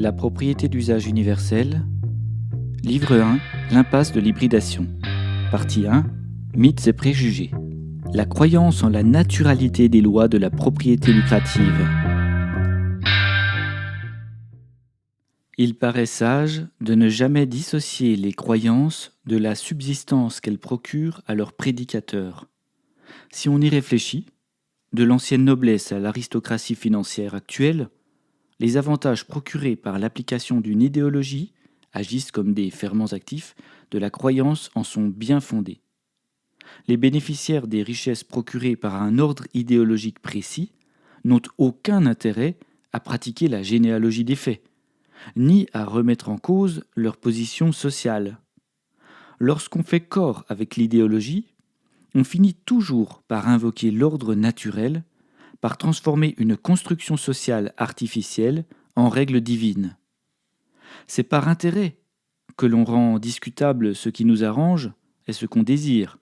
La propriété d'usage universel. Livre 1. L'impasse de l'hybridation. Partie 1. Mythes et préjugés. La croyance en la naturalité des lois de la propriété lucrative. Il paraît sage de ne jamais dissocier les croyances de la subsistance qu'elles procurent à leurs prédicateurs. Si on y réfléchit, de l'ancienne noblesse à l'aristocratie financière actuelle, les avantages procurés par l'application d'une idéologie agissent comme des ferments actifs de la croyance en sont bien fondés. Les bénéficiaires des richesses procurées par un ordre idéologique précis n'ont aucun intérêt à pratiquer la généalogie des faits, ni à remettre en cause leur position sociale. Lorsqu'on fait corps avec l'idéologie, on finit toujours par invoquer l'ordre naturel, par transformer une construction sociale artificielle en règle divine. C'est par intérêt que l'on rend discutable ce qui nous arrange et ce qu'on désire.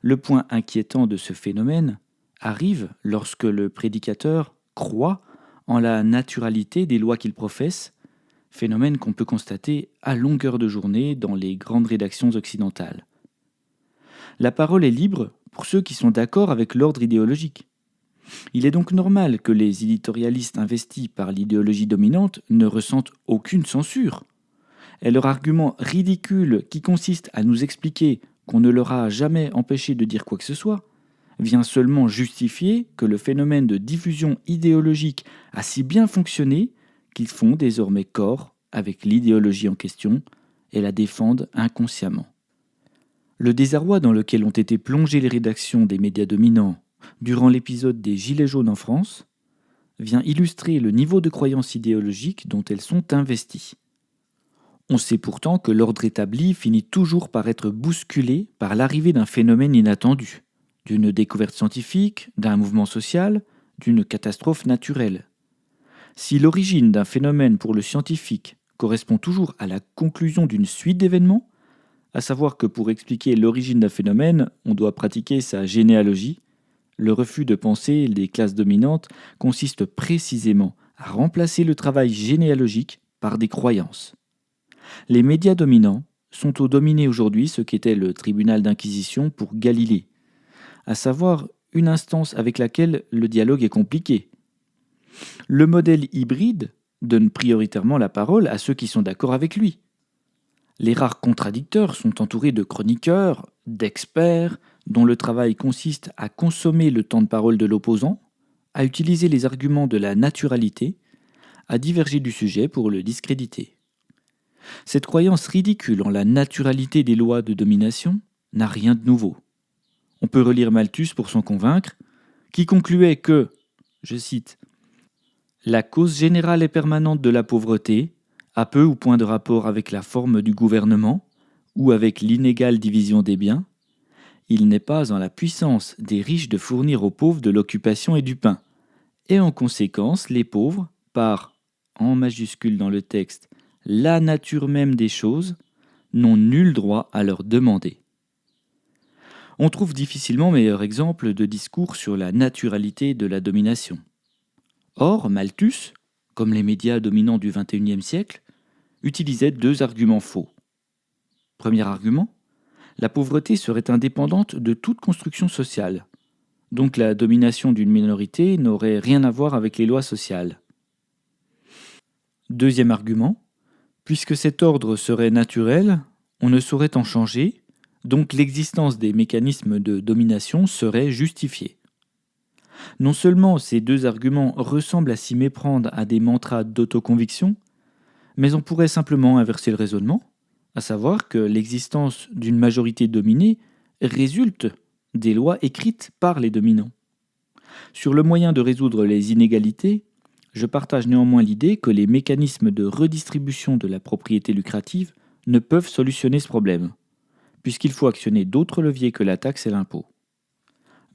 Le point inquiétant de ce phénomène arrive lorsque le prédicateur croit en la naturalité des lois qu'il professe, phénomène qu'on peut constater à longueur de journée dans les grandes rédactions occidentales. La parole est libre pour ceux qui sont d'accord avec l'ordre idéologique. Il est donc normal que les éditorialistes investis par l'idéologie dominante ne ressentent aucune censure. Et leur argument ridicule qui consiste à nous expliquer qu'on ne leur a jamais empêché de dire quoi que ce soit, vient seulement justifier que le phénomène de diffusion idéologique a si bien fonctionné qu'ils font désormais corps avec l'idéologie en question et la défendent inconsciemment. Le désarroi dans lequel ont été plongées les rédactions des médias dominants durant l'épisode des Gilets jaunes en France vient illustrer le niveau de croyance idéologique dont elles sont investies. On sait pourtant que l'ordre établi finit toujours par être bousculé par l'arrivée d'un phénomène inattendu, d'une découverte scientifique, d'un mouvement social, d'une catastrophe naturelle. Si l'origine d'un phénomène pour le scientifique correspond toujours à la conclusion d'une suite d'événements, à savoir que pour expliquer l'origine d'un phénomène, on doit pratiquer sa généalogie, le refus de penser des classes dominantes consiste précisément à remplacer le travail généalogique par des croyances. Les médias dominants sont au dominé aujourd'hui ce qu'était le tribunal d'inquisition pour Galilée, à savoir une instance avec laquelle le dialogue est compliqué. Le modèle hybride donne prioritairement la parole à ceux qui sont d'accord avec lui. Les rares contradicteurs sont entourés de chroniqueurs, d'experts, dont le travail consiste à consommer le temps de parole de l'opposant, à utiliser les arguments de la naturalité, à diverger du sujet pour le discréditer. Cette croyance ridicule en la naturalité des lois de domination n'a rien de nouveau. On peut relire Malthus pour s'en convaincre, qui concluait que, je cite, « La cause générale et permanente de la pauvreté a peu ou point de rapport avec la forme du gouvernement ou avec l'inégale division des biens. Il n'est pas en la puissance des riches de fournir aux pauvres de l'occupation et du pain. Et en conséquence, les pauvres, par, en majuscule dans le texte, la nature même des choses, n'ont nul droit à leur demander. » On trouve difficilement meilleur exemple de discours sur la naturalité de la domination. Or, Malthus, comme les médias dominants du XXIe siècle, utilisait deux arguments faux. Premier argument, la pauvreté serait indépendante de toute construction sociale, donc la domination d'une minorité n'aurait rien à voir avec les lois sociales. Deuxième argument, puisque cet ordre serait naturel, on ne saurait en changer, donc l'existence des mécanismes de domination serait justifiée. Non seulement ces deux arguments ressemblent à s'y méprendre à des mantras d'autoconviction, mais on pourrait simplement inverser le raisonnement, à savoir que l'existence d'une majorité dominée résulte des lois écrites par les dominants. Sur le moyen de résoudre les inégalités, je partage néanmoins l'idée que les mécanismes de redistribution de la propriété lucrative ne peuvent solutionner ce problème, puisqu'il faut actionner d'autres leviers que la taxe et l'impôt.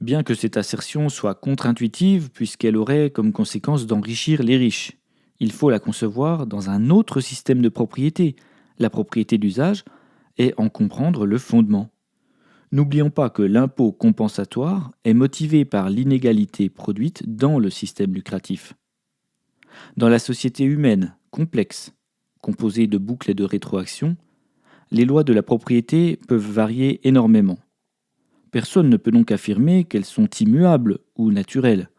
Bien que cette assertion soit contre-intuitive, puisqu'elle aurait comme conséquence d'enrichir les riches, il faut la concevoir dans un autre système de propriété, la propriété d'usage, et en comprendre le fondement. N'oublions pas que l'impôt compensatoire est motivé par l'inégalité produite dans le système lucratif. Dans la société humaine, complexe, composée de boucles et de rétroactions, les lois de la propriété peuvent varier énormément. Personne ne peut donc affirmer qu'elles sont immuables ou naturelles.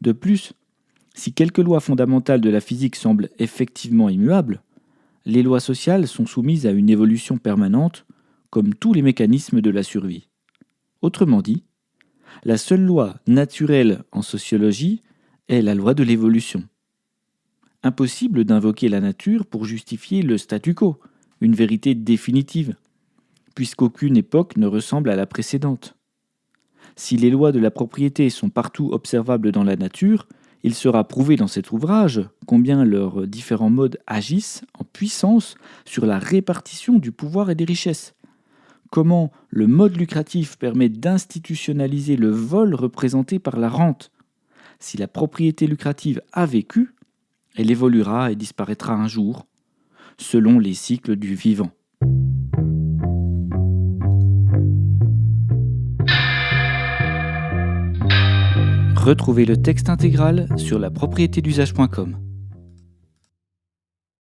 De plus, si quelques lois fondamentales de la physique semblent effectivement immuables, les lois sociales sont soumises à une évolution permanente, comme tous les mécanismes de la survie. Autrement dit, la seule loi naturelle en sociologie est la loi de l'évolution. Impossible d'invoquer la nature pour justifier le statu quo, une vérité définitive, puisqu'aucune époque ne ressemble à la précédente. Si les lois de la propriété sont partout observables dans la nature, il sera prouvé dans cet ouvrage combien leurs différents modes agissent en puissance sur la répartition du pouvoir et des richesses. Comment le mode lucratif permet d'institutionnaliser le vol représenté par la rente. Si la propriété lucrative a vécu, elle évoluera et disparaîtra un jour, selon les cycles du vivant. Retrouvez le texte intégral sur lapropriétédusage.com.